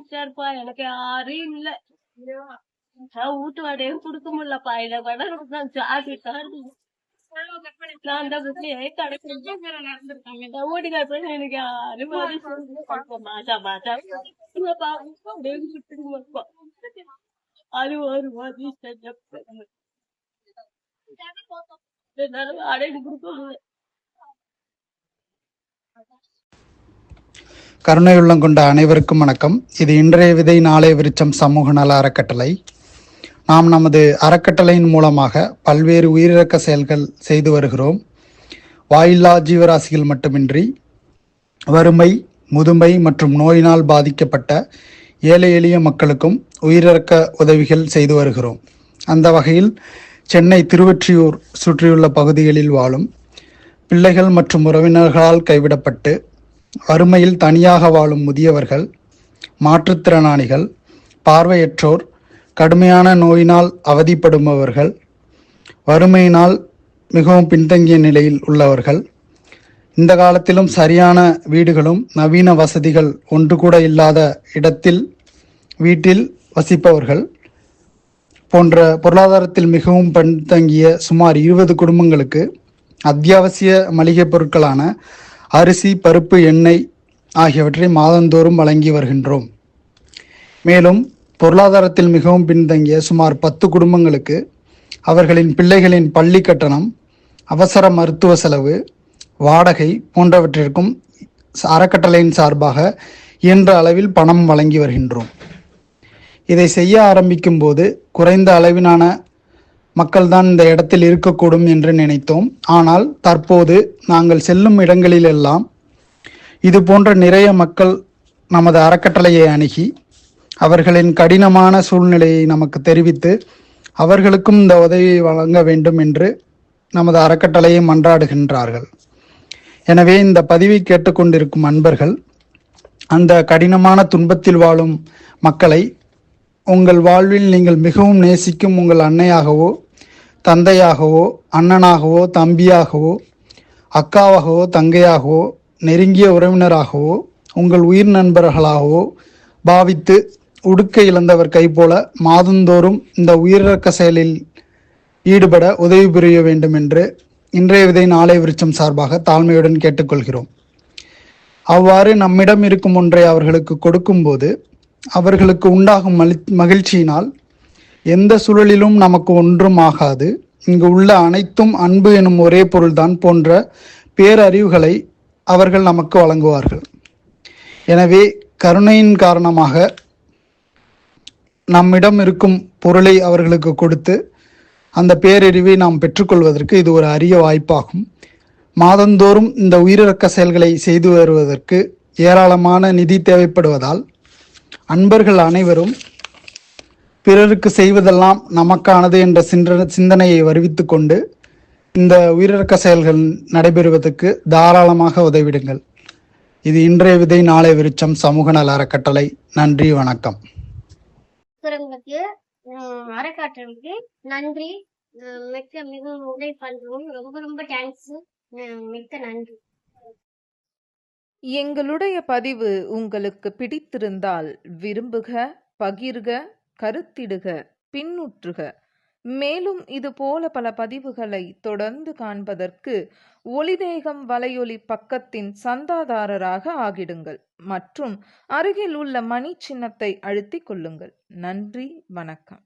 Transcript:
நினைச்சாருப்பா. எனக்கு யாரும் இல்ல. நான் வீட்டு வாடகையும் குடுக்க முடியலப்பா. இதை விட நான் ஜாதி தான். நான் அந்த வீட்லயே நடந்திருக்காங்க. நான் ஓடிக்கார போய் எனக்கு யாரும் மாட்டா மாட்டா அப்படியே விட்டுடுங்கப்பா. அது ஒரு மாதிரி என்னால வாடகை கொடுக்க முடியல. கருணையுள்ளம் கொண்ட அனைவருக்கும் வணக்கம். இது இன்றைய விதை நாளை விருச்சம் சமூக நல அறக்கட்டளை. நாம் நமது அறக்கட்டளையின் மூலமாக பல்வேறு உயிரிழக்க செயல்கள் செய்து வருகிறோம். வாயில்லா ஜீவராசிகள் மட்டுமின்றி வறுமை, முதுமை மற்றும் நோயினால் பாதிக்கப்பட்ட ஏழை எளிய மக்களுக்கும் உயிரிழக்க உதவிகள் செய்து வருகிறோம். அந்த வகையில் சென்னை திருவொற்றியூர் சுற்றியுள்ள பகுதிகளில் வாழும் பிள்ளைகள் மற்றும் உறவினர்களால் கைவிடப்பட்டு வறுமையில் தனியாக வாழும் முதியவர்கள், மாற்றுத்திறனாளிகள், பார்வையற்றோர், கடுமையான நோயினால் அவதிப்படுபவர்கள், வறுமையினால் மிகவும் பின்தங்கிய நிலையில் உள்ளவர்கள், இந்த காலத்திலும் சரியான வீடுகளும் நவீன வசதிகள் ஒன்று கூட இல்லாத இடத்தில் வீட்டில் வசிப்பவர்கள் போன்ற பொருளாதாரத்தில் மிகவும் பின்தங்கிய சுமார் 20 குடும்பங்களுக்கு அத்தியாவசிய மளிகை பொருட்களான அரிசி, பருப்பு, எண்ணெய் ஆகியவற்றை மாதந்தோறும் வழங்கி வருகின்றோம். மேலும் பொருளாதாரத்தில் மிகவும் பின்தங்கிய சுமார் 10 குடும்பங்களுக்கு அவர்களின் பிள்ளைகளின் பள்ளி கட்டணம், அவசர மருத்துவ செலவு, வாடகை போன்றவற்றிற்கும் அறக்கட்டளையின் சார்பாக இயன்ற அளவில் பணம் வழங்கி வருகின்றோம். இதை செய்ய ஆரம்பிக்கும் போது குறைந்த அளவிலான மக்கள்தான் இந்த இடத்தில் இருக்கக்கூடும் என்று நினைத்தோம். ஆனால் தற்போது நாங்கள் செல்லும் இடங்களிலெல்லாம் இது போன்ற நிறைய மக்கள் நமது அறக்கட்டளையை அணுகி அவர்களின் கடினமான சூழ்நிலையை நமக்கு தெரிவித்து அவர்களுக்கும் இந்த உதவியை வழங்க வேண்டும் என்று நமது அறக்கட்டளையை மன்றாடுகின்றார்கள். எனவே இந்த பதிவை கேட்டுக்கொண்டிருக்கும் அன்பர்கள் அந்த கடினமான துன்பத்தில் வாழும் மக்களை உங்கள் வாழ்வில் நீங்கள் மிகவும் நேசிக்கும் உங்கள் அன்னையாகவோ, தந்தையாகவோ, அண்ணனாகவோ, தம்பியாகவோ, அக்காவாகவோ, தங்கையாகவோ, நெருங்கிய உறவினராகவோ, உங்கள் உயிர் நண்பர்களாகவோ பாவித்து உடுக்க இழந்தவர் கை போல மாதந்தோறும் இந்த உயிரிழக்க செயலில் ஈடுபட உதவி புரிய வேண்டும் என்று இன்றைய விதை நாளை விருச்சம் சார்பாக தாழ்மையுடன் கேட்டுக்கொள்கிறோம். அவ்வாறு நம்மிடம் இருக்கும் ஒன்றை அவர்களுக்கு கொடுக்கும்போது அவர்களுக்கு உண்டாகும் மகிழ்ச்சியினால் எந்த சூழலிலும் நமக்கு ஒன்றும் ஆகாது, இங்கு உள்ள அனைத்தும் அன்பு எனும் ஒரே பொருள்தான் போன்ற பேரறிவுகளை அவர்கள் நமக்கு வழங்குவார்கள். எனவே கருணையின் காரணமாக நம்மிடம் இருக்கும் பொருளை அவர்களுக்கு கொடுத்து அந்த பேரறிவை நாம் பெற்றுக்கொள்வதற்கு இது ஒரு அரிய வாய்ப்பாகும். மாதந்தோறும் இந்த உயிரிழக்க செயல்களை செய்து வருவதற்கு ஏராளமான நிதி தேவைப்படுவதால் அன்பர்கள் அனைவரும் பிறருக்கு செய்வதெல்லாம் நமக்கானது என்ற சிந்தனையை வருவித்து கொண்டு இந்த உயிரிழக்க செயல்கள் நடைபெறுவதற்கு தாராளமாக உதவிடுங்கள். இது இன்றைய விதை நாளை விருச்சம் சமூக நல அறக்கட்டளை. நன்றி, வணக்கம். அறக்கட்டளைக்கு நன்றி. மிகவும் உதவி பண்றோம். ரொம்ப ரொம்ப தேங்க்ஸ். மிக்க நன்றி. எங்களுடைய பதிவு உங்களுக்கு பிடித்திருந்தால் விரும்புக, பகிர்க, கருத்திடுக, பின்னுற்றுக. மேலும் இது போல பல பதிவுகளை தொடர்ந்து காண்பதற்கு ஒளிதேகம் வலையொலி பக்கத்தின் சந்தாதாரராக ஆகிடுங்கள் மற்றும் அருகில் உள்ள மணி சின்னத்தை அழுத்திக் கொள்ளுங்கள். நன்றி, வணக்கம்.